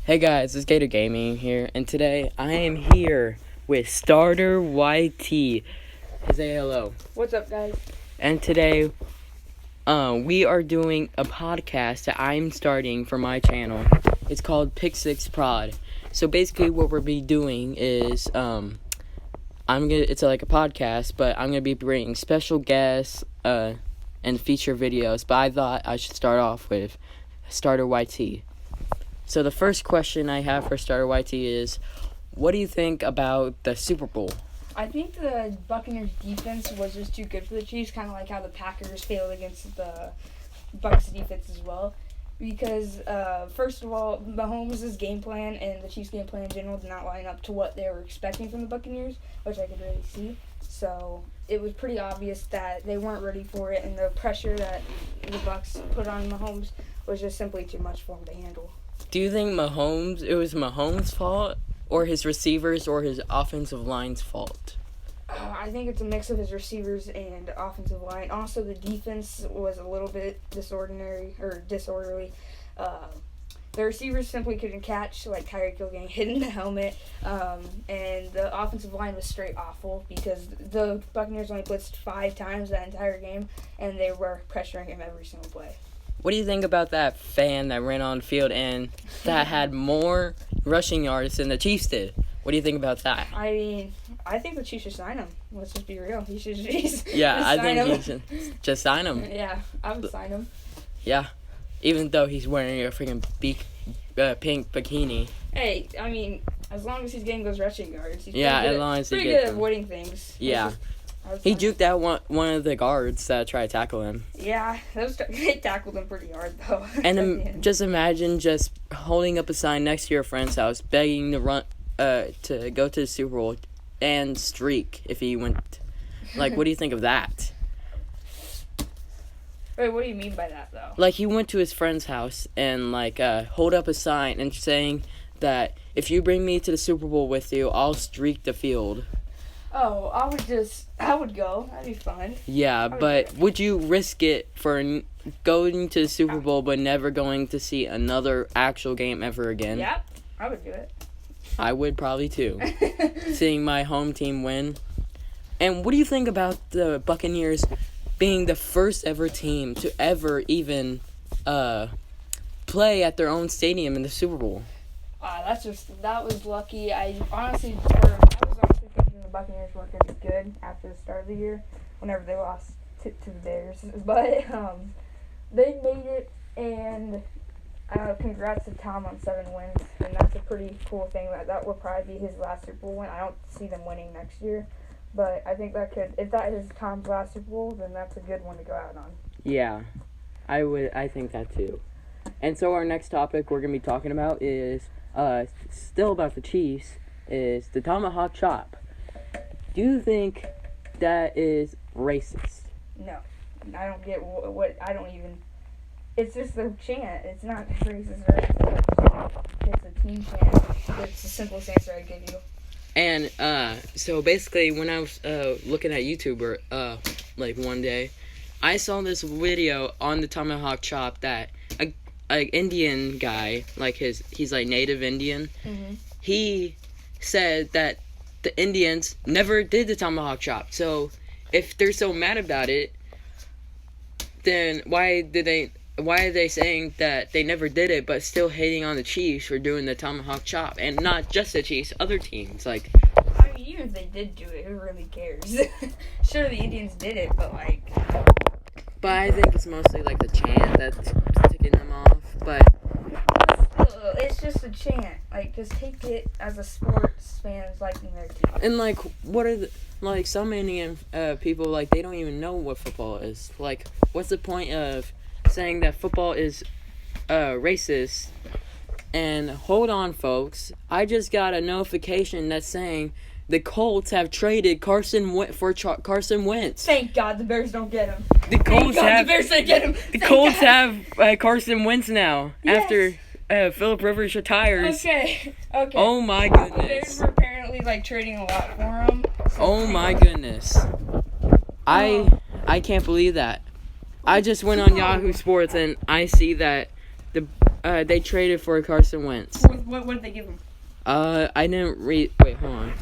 Hey guys, it's Gator Gaming here, and today I am here with Starter YT. Say hello. What's up, guys? And today, we are doing a podcast that I'm starting for my channel. It's called Pick6 Prod. So basically, what we'll be doing is, it's like a podcast, but I'm gonna be bringing special guests, and feature videos. But I thought I should start off with Starter YT. So the first question I have for Starter YT is, what do you think about the Super Bowl? I think the Buccaneers defense was just too good for the Chiefs, kind of like how the Packers failed against the Bucs defense as well. Because, first of all, Mahomes' game plan and the Chiefs' game plan in general did not line up to what they were expecting from the Buccaneers, which I could really see. So it was pretty obvious that they weren't ready for it, and the pressure that the Bucs put on Mahomes was just simply too much for him to handle. Do you think it was Mahomes' fault, or his receivers, or his offensive line's fault? I think it's a mix of his receivers and offensive line. Also, the defense was a little bit disorderly. The receivers simply couldn't catch, like Tyreek Hill getting hit in the helmet. And the offensive line was straight awful because the Buccaneers only blitzed 5 times that entire game, and they were pressuring him every single play. What do you think about that fan that ran on field and that had more rushing yards than the Chiefs did? What do you think about that? I mean, I think the Chiefs should sign him. Let's just be real. He should just Yeah, I sign think him. he should just sign him. Yeah, I would sign him. Yeah, even though he's wearing a freaking pink bikini. Hey, I mean, as long as he's getting those rushing yards, he's as long as he pretty gets good at them. avoiding things. Yeah. He juked out one of the guards that tried to tackle him. Yeah, they tackled him pretty hard, though. And just imagine just holding up a sign next to your friend's house, begging to go to the Super Bowl and streak if he went. Like, what do you think of that? Wait, what do you mean by that, though? Like, he went to his friend's house and, hold up a sign and saying that if you bring me to the Super Bowl with you, I'll streak the field. Oh, I would go. That'd be fun. Yeah, but would you risk it for going to the Super Bowl but never going to see another actual game ever again? Yeah, I would do it. I would probably too. Seeing my home team win. And what do you think about the Buccaneers being the first ever team to ever even play at their own stadium in the Super Bowl? That was lucky. I was honestly thinking the Buccaneers weren't going to be good after the start of the year, whenever they lost to the Bears. But they made it, and congrats to Tom on 7 wins, and that's a pretty cool thing. That will probably be his last Super Bowl win. I don't see them winning next year, but I think if that is Tom's last Super Bowl, then that's a good one to go out on. Yeah, I think that too. And so our next topic we're going to be talking about is, still about the Chiefs, is the tomahawk chop. Do you think that is racist? No. I don't get it's just a chant. It's not racist or anything. It's a team chant. It's the simplest answer I'd give you. And, so basically when I was, looking at YouTube, one day, I saw this video on the tomahawk chop that a Indian guy, he's native Indian, he said that the Indians never did the tomahawk chop. So if they're so mad about it, then why are they saying that they never did it but still hating on the Chiefs for doing the tomahawk chop? And not just the Chiefs, other teams. I mean, even if they did do it, who really cares? Sure, the Indians did it, but But I think it's mostly the chant that's ticking them off. But still, it's just a chant. Just take it as a sports fans liking their team. And what are some Indian people, they don't even know what football is. What's the point of saying that football is racist? And hold on, folks, I just got a notification that's saying the Colts have traded Carson Wentz. Thank God the Bears don't get him. The Colts the Bears don't get him. The Colts have Carson Wentz now, yes. After Phillip Rivers retires. Okay. Oh my The Bears goodness. were apparently trading a lot for him. So Oh my goodness. I can't believe that. I just went on Yahoo Sports and I see that the they traded for Carson Wentz. What did they give him? I didn't read. Wait, hold on.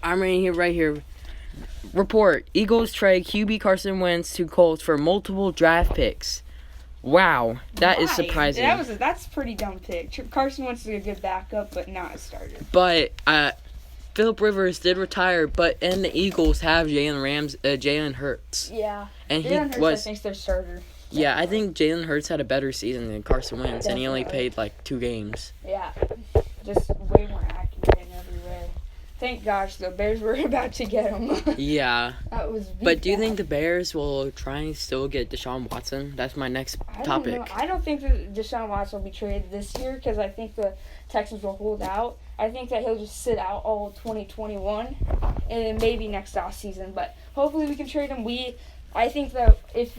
I'm reading here right here. Report: Eagles trade QB Carson Wentz to Colts for multiple draft picks. Wow, that is surprising. That's a pretty dumb pick. Carson Wentz is a good backup, but not a starter. But Philip Rivers did retire, and the Eagles have Jalen Hurts. Yeah, and Jalen Hurts, I think, their starter. Yeah, I think Jalen Hurts had a better season than Carson Wentz, and he only played like 2 games. Yeah, just way more accurate in every way. Thank gosh the Bears were about to get him. Yeah. That was. But do you think the Bears will try and still get Deshaun Watson? That's my next topic. I don't think that Deshaun Watson will be traded this year because I think the Texans will hold out. I think that he'll just sit out all of 2021 and then maybe next offseason. But hopefully we can trade him. I think that if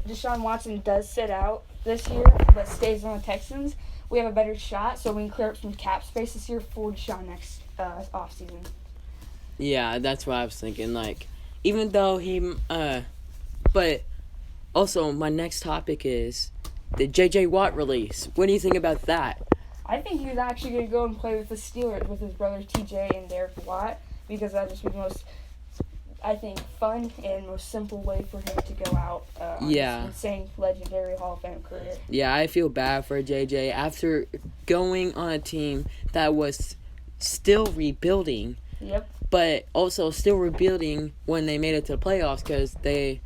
Deshaun Watson does sit out this year but stays on the Texans, we have a better shot so we can clear up some cap space this year for Deshaun next offseason. Yeah, that's what I was thinking. Like, even though but also my next topic is the J.J. Watt release. What do you think about that? I think he was actually going to go and play with the Steelers with his brothers T.J. and Derek Watt because that just be the most, I think, fun and most simple way for him to go out on his insane, legendary Hall of Fame career. Yeah, I feel bad for JJ after going on a team that was still rebuilding. Yep. But also still rebuilding when they made it to the playoffs because they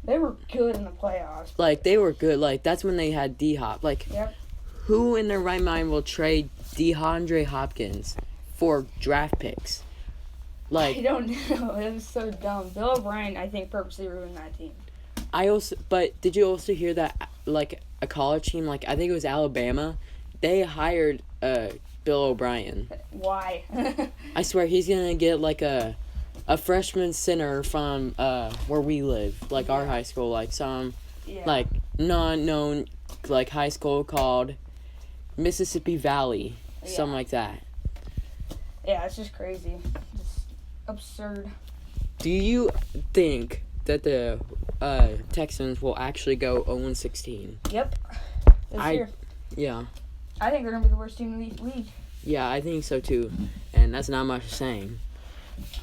were good in the playoffs. Like, they were good. Like, that's when they had D-Hop. Like, yep. Who in their right mind will trade DeAndre Hopkins for draft picks? Like, I don't know. It was so dumb. Bill O'Brien, I think, purposely ruined that team. But did you also hear that, like, a college team, like, I think it was Alabama, they hired Bill O'Brien. Why? I swear, he's going to get, like, a freshman center from where we live, like, our high school, like, some, like, non-known, like, high school called Mississippi Valley, something like that. Yeah, it's just crazy. Just absurd. Do you think that the Texans will actually go 0-16? Yep. This year. Yeah. I think they're going to be the worst team in the league. Yeah, I think so too. And that's not much saying.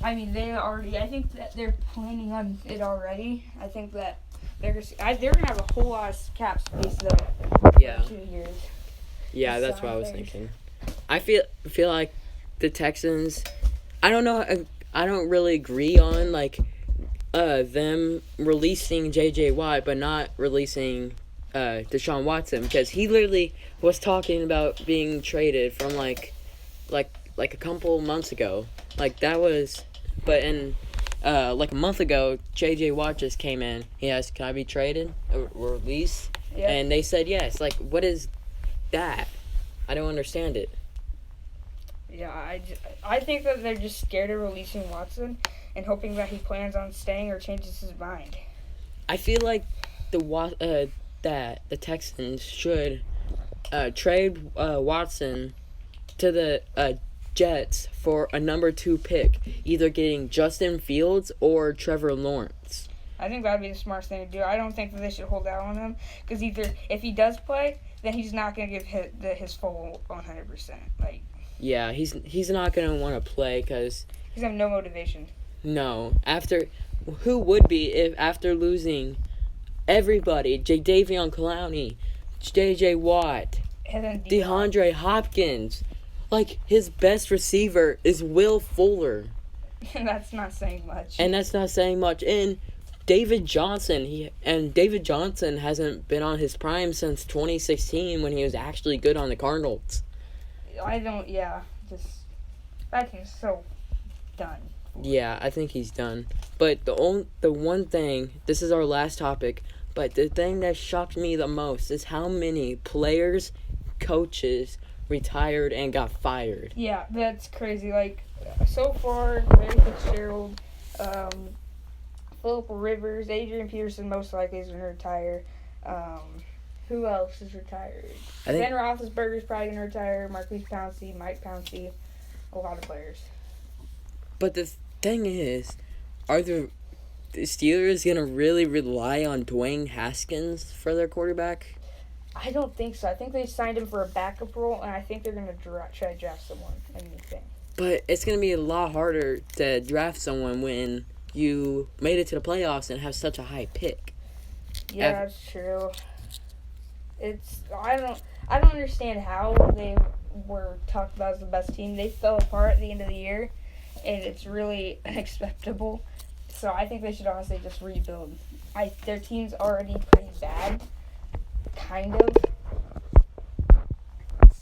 I mean, I think that they're planning on it already. I think that they're going to have a whole lot of cap space, though. Yeah. 2 years. Yeah, that's what I was thinking. I feel like the Texans, I don't know, I don't really agree on, like, them releasing J.J. Watt, but not releasing Deshaun Watson, because he literally was talking about being traded from, like a couple months ago. Like, that was, but in, like, a month ago, J.J. Watt just came in. He asked, can I be traded or released? Yeah. And they said yes. Like, what is that? I don't understand it. Yeah, I think that they're just scared of releasing Watson and hoping that he plans on staying or changes his mind. I feel like that the Texans should trade Watson to the Jets for a number 2 pick, either getting Justin Fields or Trevor Lawrence. I think that would be the smartest thing to do. I don't think that they should hold out on him because either if he does play, then he's not going to give his full 100%. Like. Yeah, he's not going to want to play because he's have no motivation. No, who would be if after losing everybody, Jadeveon Clowney, J.J. Watt, DeAndre Hopkins, like his best receiver is Will Fuller. That's not saying much. And David Johnson, David Johnson hasn't been on his prime since 2016 when he was actually good on the Cardinals. That team's so done. Yeah, I think he's done. But the one thing, this is our last topic, but the thing that shocked me the most is how many players, coaches retired and got fired. Yeah, that's crazy. Like, so far, Larry Fitzgerald, Philip Rivers, Adrian Peterson most likely is going to retire. Who else is retired? Ben Roethlisberger is probably going to retire. Marquise Pouncey, Mike Pouncey, a lot of players. But the thing is, are there the Steelers gonna really rely on Dwayne Haskins for their quarterback? I don't think so. I think they signed him for a backup role, and I think they're going to try to draft someone. Anything. But it's gonna be a lot harder to draft someone when you made it to the playoffs and have such a high pick. Yeah, that's true. I don't understand how they were talked about as the best team. They fell apart at the end of the year, and it's really unacceptable. So I think they should honestly just rebuild. Their team's already pretty bad, kind of.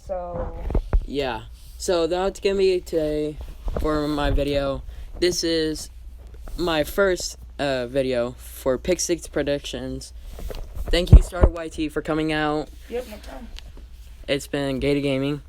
So Yeah. So that's gonna be today for my video. This is my first video for Pick 6 predictions. Thank you, Star YT, for coming out. yep, no problem. It's been Gator Gaming.